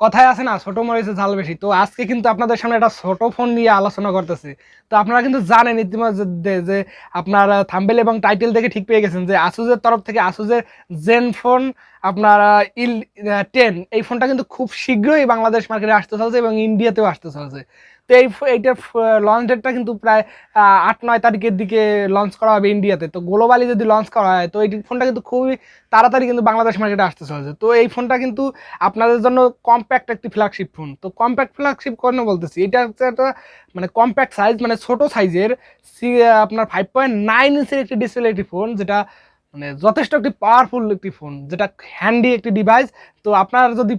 কথায় আছে না, ছোট মরিচে ঝাল বেশি। তো আজকে কিন্তু আপনাদের সামনে একটা ছোট ফোন নিয়ে আলোচনা করতেছি। তো আপনারা কিন্তু জানেন ইতিমধ্যে যে আপনার থাম্বনেল এবং টাইটেল দেখে ঠিক পেয়ে গেছেন যে আসুসের তরফ থেকে আসুসের জেনফোন আপনার ইল 10 এই ফোনটা কিন্তু খুব শীঘ্রই বাংলাদেশ মার্কেটে আসতে চলছে এবং ইন্ডিয়াতেও আসতে চলছে। তো এইটার লঞ্চ ডেটটা কিন্তু প্রায় 8-9 তারিখের দিকে লঞ্চ করা হবে ইন্ডিয়াতে। তো গ্লোবালি যদি লঞ্চ করা হয় তো এই ফোনটা কিন্তু খুবই তাড়াতাড়ি কিন্তু বাংলাদেশ মার্কেটে আসতে চলছে। তো এই ফোনটা কিন্তু আপনাদের জন্য কম্প্যাক্ট একটি ফ্ল্যাগশিপ ফোন। তো কম্প্যাক্ট ফ্ল্যাগশিপ কেন বলতেছি, এটা হচ্ছে একটা মানে কম্প্যাক্ট সাইজ, মানে ছোট সাইজের আপনার 5.9 ইঞ্চের একটি ডিসপ্লে একটি ফোন, যেটা মানে যথেষ্ট একটি পাওয়ারফুল একটি ফোন, যেটা হ্যান্ডি একটি ডিভাইস। তো আপনার যদি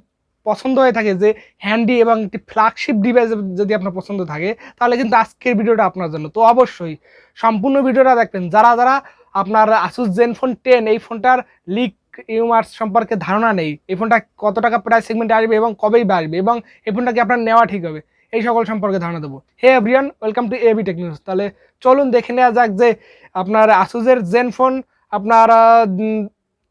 পছন্দ হয়ে থাকে যে হ্যান্ডি এবং একটি ফ্ল্যাগশিপ ডিভাইস যদি আপনার পছন্দ থাকে, তাহলে কিন্তু আজকের ভিডিওটা আপনার জন্য। তো অবশ্যই সম্পূর্ণ ভিডিওটা দেখবেন। যারা যারা আপনার আসুস জেনফোন 10 এই ফোনটার লিক ইউমার্স সম্পর্কে ধারণা নেই, এই ফোনটা কত টাকা প্রাইস সেগমেন্টে আসবে এবং কবেই আসবে এবং এই ফোনটা কি আপনার নেওয়া ঠিক হবে, এই সকল সম্পর্কে ধারণা দেবো। Hey everyone, welcome to ABTechnews। তাহলে চলুন দেখে নেওয়া যাক যে আপনার আসুসের জেনফোন আপনার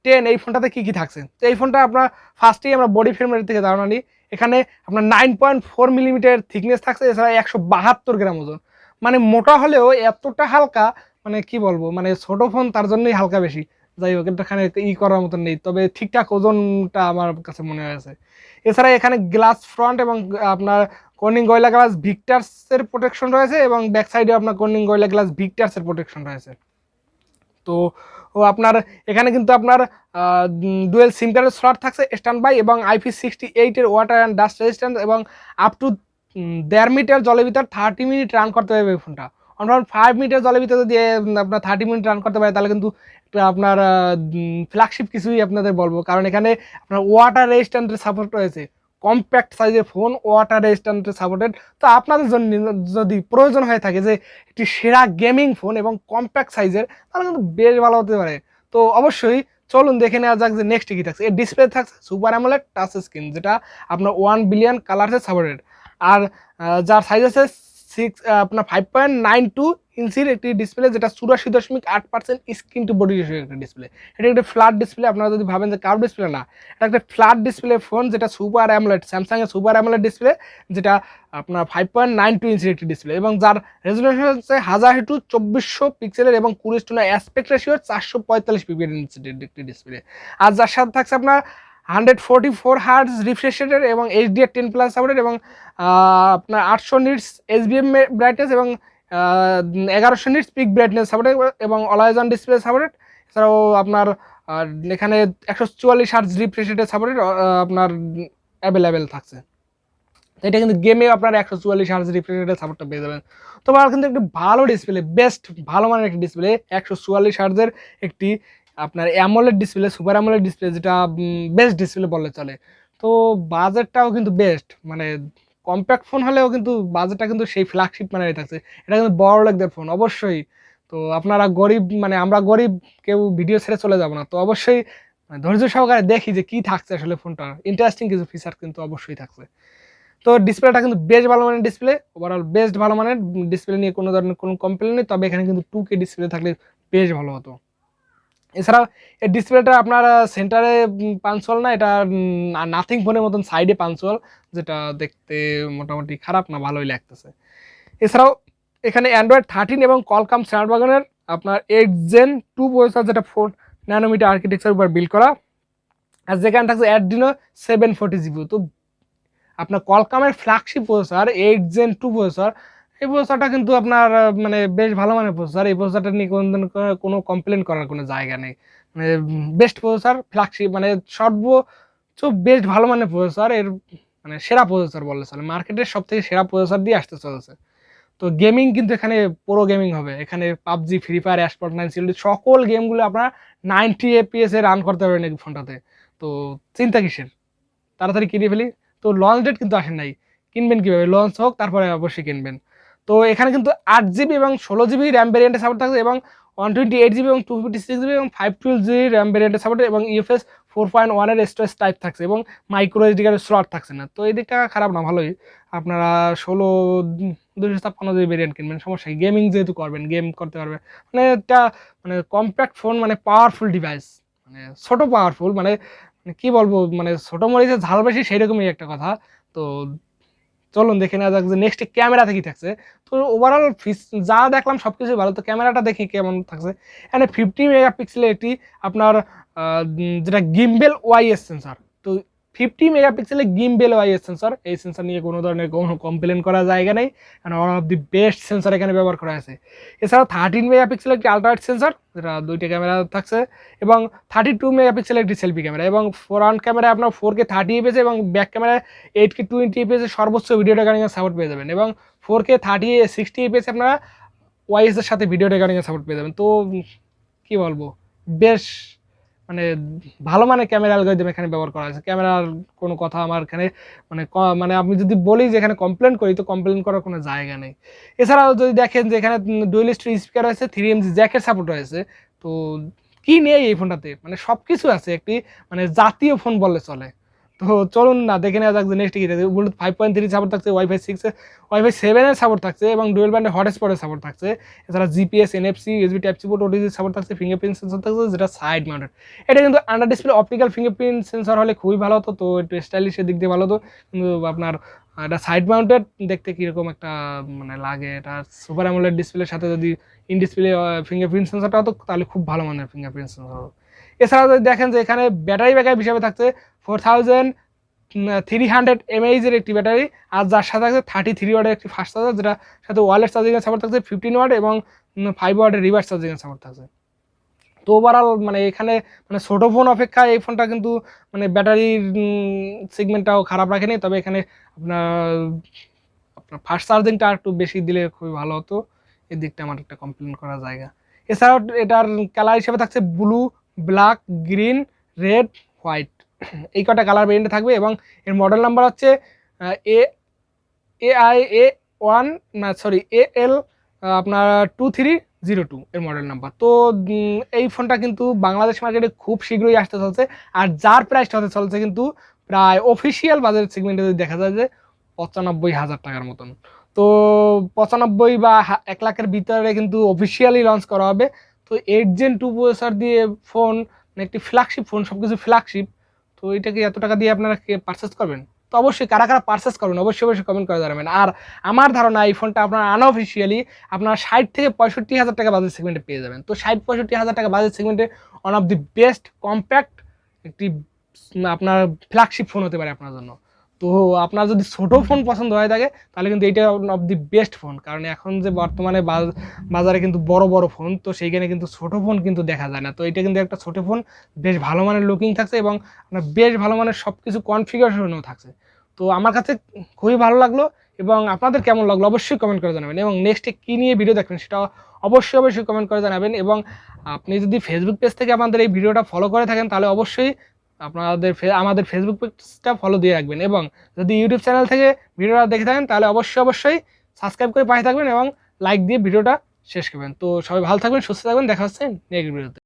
10 এই ফোনটাতে কি কি থাকছে। তো এই ফোনটা আপনার ফার্স্টেই আমরা বডি ফ্রেমের থেকে ধারণা নিই। এখানে আপনার 9.4 মিলিমিটার থিকনেস থাকছে, এছাড়া 172 গ্রাম ওজন। মানে মোটা হলেও এতটা হালকা, মানে কি বলবো, মানে ছোট ফোন তার জন্যই হালকা বেশি। যাই হোক, এখানে করার মতন নেই, তবে ঠিকঠাক ওজনটা আমার কাছে মনে হয়েছে। এছাড়া এখানে গ্লাস ফ্রন্ট এবং আপনার কর্নিং গরিলা গ্লাস ভিক্টার্সের প্রোটেকশন রয়েছে এবং ব্যাক সাইডে আপনার কর্নিং গরিলা গ্লাস ভিক্টার্সের প্রোটেকশন রয়েছে। তো আপনার এখানে কিন্তু আপনার ডুয়েল সিম কার্ডের স্লট থাকছে স্ট্যান্ড বাই এবং IP68 এর ওয়াটার অ্যান্ড ডাস্ট রেজিস্ট্যান্স এবং আপ টু 1.5 মিটার জলের ভিতর 30 মিনিট রান করতে পারবে এই ফোনটা। অনলাইন 5 মিটার জলের ভিতরে যদি আপনার 30 মিনিট রান করতে পারে, তাহলে কিন্তু আপনার ফ্ল্যাগশিপ কিছুই আপনাদের বলবো, কারণ এখানে আপনার ওয়াটার রেজিস্ট্যান্টের সাপোর্ট রয়েছে। কম্প্যাক্ট সাইজের ফোন, ওয়াটার রেজিস্ট্যান্টের সাপোর্টেড। তো আপনাদের জন্য যদি প্রয়োজন হয়ে থাকে যে একটি সেরা গেমিং ফোন এবং কম্প্যাক্ট সাইজের, তাহলে কিন্তু বেশ ভালো হতে পারে। তো অবশ্যই চলুন দেখে নেওয়া যাক যে নেক্সট কি থাকছে। এর ডিসপ্লে থাকছে সুপার অ্যামোলেড টাচ স্ক্রিন, যেটা আপনার 1 বিলিয়ন কালার্সের সাপোর্টেড। আর যার সাইজ আছে আপনার 5.92 ইঞ্চির একটি ডিসপ্লে, যেটা 84.8% স্ক্রিন টু বডি রেশিও একটা ডিসপ্লে। এটা একটা ফ্ল্যাট ডিসপ্লে। আপনারা যদি ভাবেন যে কার্ভ ডিসপ্লে, না, এটা একটা ফ্ল্যাট ডিসপ্লে ফোন, যেটা সুপার অ্যামোলেড, স্যামসাং এর সুপার অ্যামোলেড ডিসপ্লে, যেটা আপনার 5.92 ইঞ্চির একটি ডিসপ্লে এবং যার রেজলিউশন হচ্ছে 1000x2400 পিক্সেলের এবং 20:9 অ্যাসপেক্ট রেশিও 445 পিপিআর ইঞ্চির একটি ডিসপ্লে। আর যার সাথে থাকছে আপনার 144 হার্টজ রিফ্রেশ রেটের এবং HDR10+ সাপোর্টেড এবং আপনার 800 নিটস SBM ব্রাইটনেস এবং 1100 নিটস পিক ব্রাইটনেস সাপোর্টেড এবং অলওয়েজ অন ডিসপ্লে সাপোর্টেড। এছাড়াও আপনার এখানে 144 হার্টজ রিফ্রেশ রেটের সাপোর্টেড আপনার অ্যাভেলেবেল থাকছে। এটা কিন্তু গেমে আপনার 144 হার্টজ রিফ্রেশ রেটের সাপোর্টটা পেয়ে যাবেন। তো আর কিন্তু একটি ভালো ডিসপ্লে, বেস্ট ভালো মানের একটি ডিসপ্লে, 144 হার্টজের একটি আপনার AMOLED display, super AMOLED display, যেটা বেস্ট ডিসপ্লে বললে চলে। তো বাজেটটাও কিন্তু বেস্ট, মানে কম্প্যাক্ট ফোন হলেও কিন্তু বাজেটটা কিন্তু সেই ফ্ল্যাগশিপ মানে থাকছে। এটা কিন্তু বড় লোকদের ফোন অবশ্যই। তো আপনারা গরিব, মানে আমরা গরিব কেউ ভিডিও ছেড়ে চলে যাব না। তো অবশ্যই ধৈর্য সহকারে দেখি যে কি থাকছে আসলে ফোনটা, ইন্টারেস্টিং কিছু ফিচার কিন্তু অবশ্যই থাকছে। তো ডিসপ্লেটা কিন্তু বেশ ভালো মানের ডিসপ্লে, ওভারঅল বেস্ট ভালো মানের ডিসপ্লে নিয়ে কোনো ধরনের কোনো কমপ্লেন নেই। তবে এখানে কিন্তু 2K ডিসপ্লে থাকলে বেশ ভালো হতো। এছাড়াও এই ডিসপ্লেটা আপনার সেন্টারে পাঞ্চুয়াল না, এটা নাথিং ফোনের মতন সাইডে পাঞ্চুয়াল, যেটা দেখতে মোটামুটি খারাপ না, ভালোই লাগতেছে। এছাড়াও এখানে অ্যান্ড্রয়েড 13 এবং কলকাম স্ন্যাপড্রাগনের আপনার 8 Gen 2 প্রসেসর, যেটা 4 ন্যানোমিটার আর্কিটেকচার উপর বিল্ড করা। আর যেখানে থাকছে অ্যাড্রিনো 740 জিবি। তো আপনার কলকামের ফ্ল্যাগশিপ প্রসেসর 8 Gen 2 প্রসেসর, এই প্রসেসরটা কিন্তু আপনার মানে বেশ ভালো মানের প্রসেসর। এই প্রসেসরটা নিয়ে কোনো কমপ্লেন করার কোনো জায়গা নেই, মানে বেস্ট প্রসেসর, ফ্ল্যাগশিপ, মানে সর্বোচ্চ বেস্ট ভালো মানের প্রসেসর। এর মানে সেরা প্রসেসর বললে চলে, মার্কেটের সব থেকে সেরা প্রসেসর দিয়ে আসতে চলেছে। তো গেমিং কিন্তু এখানে পুরো গেমিং হবে। এখানে পাবজি, ফ্রি ফায়ার, অ্যাশপট 9 সিরিজ সকল গেমগুলো আপনার 90 FPS এ রান করতে পারবেন এই ফোনটাতে। তো চিন্তা কিসের, তাড়াতাড়ি কিনে ফেলি। তো লঞ্চ ডেট কিন্তু আসেন নাই, কিনবেন কীভাবে, লঞ্চ হোক তারপরে অবশ্যই কিনবেন। তো এখানে কিন্তু 8GB এবং 16GB র্যাম ভ্যারিয়েন্টে সাপোর্ট থাকছে এবং 128GB এবং 256GB এবং 512GB র্যাম ভ্যারিয়েন্টে সাপোর্ট এবং UFS 4.1 এর স্টোরেজ টাইপ থাকছে এবং মাইক্রো এসডি কার্ডের স্লট থাকছে না। তো এই দিকটা খারাপ না, ভালোই। আপনারা 256GB ভ্যারিয়েন্ট কিনবেন, সমস্যা কি, গেমিং যেহেতু করবেন, গেম করতে পারবে। মানে এটা মানে কম্প্যাক্ট ফোন, মানে পাওয়ারফুল ডিভাইস, মানে ছোট পাওয়ারফুল, মানে কি বলবো, মানে ছোট মরিচের ঝাল বেশি সেরকমই একটা কথা। তো চলুন দেখে নেওয়া যাক যে নেক্সট ক্যামেরাতে কি থাকছে। তো ওভারঅল যা দেখলাম সবকিছু ভালো, তো ক্যামেরাটা দেখি কেমন থাকছে। এখানে 50 মেগাপিক্সেলের একটি আপনার যেটা গিম্বেল ওয়াইএস সেন্সর। তো 50 মেগাপিক্সেলের গিম্বেল ওয়াইএস সেন্সর, এই সেন্সর নিয়ে কোনো ধরনের কোনো কমপ্লেন করার জায়গা নেই, কারণ one of the best sensor এখানে ব্যবহার করা হয়েছে। এছাড়াও 13 মেগাপিক্সেলের একটি আলট্রাওয়াইড সেন্সর, যেটা দুইটা ক্যামেরা থাকছে, এবং 32 মেগাপিক্সেলের একটি সেলফি ক্যামেরা, এবং ফ্রন্ট ক্যামেরায় আপনার 4K 30 fps এবং ব্যাক ক্যামেরায় 8K 20 fps সর্বোচ্চ ভিডিও রেকর্ডিং এর সাপোর্ট পেয়ে যাবেন, এবং 4K 60 fps আপনারা ওয়াইএস এর সাথে ভিডিও রেকর্ডিং এর সাপোর্ট পেয়ে যাবেন। তো কি বলবো, বেশ মানে ভালো মানের ক্যামেরা অ্যালগরিদম এখানে ব্যবহার করা হয়েছে। ক্যামেরার কোনো কথা আমার এখানে মানে আমি যদি বলি যে এখানে কমপ্লেন করি, তো কমপ্লেন করার কোনো জায়গা নেই। এছাড়াও যদি দেখেন যে এখানে ডুয়েল স্টোরি স্পিকার রয়েছে, 3mg জ্যাকের সাপোর্ট রয়েছে। তো কি নেই এই ফোনটাতে, মানে সবকিছু আছে, একটি মানে জাতীয় ফোন বললে চলে। তো চলুন না দেখে নেওয়া যাক যে নেক্সট কি থাকছে। ব্লুটুথ 5.3 সাপোর্ট থাকছে, ওয়াইফাই 6, ওয়াইফাই 7 এর সাপোর্ট থাকছে, এবং ডুয়েল ব্যান্ডে হটস্পটের সাপোর্ট থাকছে। এছাড়া GPS, NFC, USB type C port, OTG support থাকছে, ফিঙ্গারপ্রিন্ট সেন্সর থাকছে যেটা সাইড মাউন্টেড। এটা কিন্তু under display optical fingerprint sensor হলে খুবই ভালো হতো, তো একটু স্টাইলিশের দিক দিয়ে ভালো হতো। কিন্তু আপনার এটা সাইড মাউন্টেড দেখতে কীরকম একটা মানে লাগে, এটা সুপার অ্যামোলেড ডিসপ্লের সাথে যদি ইন ডিসপ্লে ফিঙ্গারপ্রিন্ট সেন্সরটা হতো তাহলে খুব ভালো মানের ফিঙ্গারপ্রিন্ট সেন্সর হতো। এছাড়া যদি দেখেন যে এখানে ব্যাটারি ব্যাকআপ হিসাবে থাকছে 4300 mAh এর একটি ব্যাটারি, আর যার সাথে থাকছে 33 ওয়াটের একটি ফাস্ট চার্জার, যেটা সাথে ওয়্যারলেস চার্জিং এর সাপোর্ট থাকছে 15 ওয়াট, এবং 5 ওয়াটের রিভার্স চার্জিং এর সাপোর্ট থাকছে। তো ওভারঅল মানে এখানে মানে ছোট ফোন অপেক্ষা এই ফোনটা কিন্তু মানে ব্যাটারির সেগমেন্টটাও খারাপ রাখেনি, তবে এখানে আপনার আপনার ফাস্ট চার্জিংটা একটু বেশি দিলে খুবই ভালো হতো, এই দিকটা আমার একটা কমপ্লেন করার জায়গা। এছাড়াও এটার কালার হিসেবে থাকছে blue, black, green, red, white, এই কটা কালার ভেরিয়েন্টে থাকবে, এবং এর মডেল নাম্বার হচ্ছে এ AI-A1 না সরি AL আপনার 2302 এর মডেল নাম্বার। তো এই ফোনটা কিন্তু বাংলাদেশ মার্কেটে খুব শীঘ্রই আসতে চলছে, আর যার প্রাইসটা হতে চলছে কিন্তু প্রায় অফিসিয়াল বাজার সেগমেন্টে যদি দেখা যায় যে 95,000 টাকার মতন। তো 95 বা 1 লাখের ভিতরে কিন্তু অফিসিয়ালি লঞ্চ করা হবে। তো 8 Gen 2 প্রসেসর দিয়ে ফোন, মানে একটি ফ্ল্যাগশিপ ফোন, সবকিছু ফ্ল্যাগশিপ, তো এটাকে এত টাকা দিয়ে আপনারা পারচেস করবেন? তো অবশ্যই কারা কারা পারচেস করবেন অবশ্যই কমেন্ট করে জানাবেন। আর আমার ধারণা এই ফোনটা আপনার আনঅফিসিয়ালি আপনার 60 থেকে 65,000 টাকা বাজেট সেগমেন্টে পেয়ে যাবেন। তো 60-65,000 টাকা বাজেট সেগমেন্টে one of the best compact একটি আপনার ফ্ল্যাগশিপ ফোন হতে পারে আপনার জন্য। তো আপনার যদি ছোট ফোন পছন্দ হয়ে থাকে তাহলে কিন্তু এইটা one of the best phone, কারণ এখন যে বর্তমানে বাজারে কিন্তু বড় বড় ফোন, তো সেইখানে কিন্তু ছোট ফোন কিন্তু দেখা যায় না। তো এটা কিন্তু একটা ছোট ফোন, বেশ ভালো মানের লুকিং থাকছে, এবং আপনার বেশ ভালো মানের সব কিছু কনফিগারেশনও থাকছে। তো আমার কাছে খুবই ভালো লাগলো, এবং আপনাদের কেমন লাগলো অবশ্যই কমেন্ট করে জানাবেন, এবং নেক্সটে কী নিয়ে ভিডিও দেখবেন সেটা অবশ্যই কমেন্ট করে জানাবেন। এবং আপনি যদি ফেসবুক পেজ থেকে আমাদের এই ভিডিওটা ফলো করে থাকেন তাহলে অবশ্যই আমাদের ফেসবুক পেজটা ফলো দিয়ে রাখবেন, এবং যদি ইউটিউব চ্যানেল থেকে ভিডিওটা দেখে থাকেন তাহলে অবশ্যই সাবস্ক্রাইব করে পাশে থাকবেন এবং লাইক দিয়ে ভিডিওটা শেষ করবেন। তো সবাই ভালো থাকবেন, সুস্থ থাকবেন, দেখা হচ্ছে নেক্সট ভিডিওতে।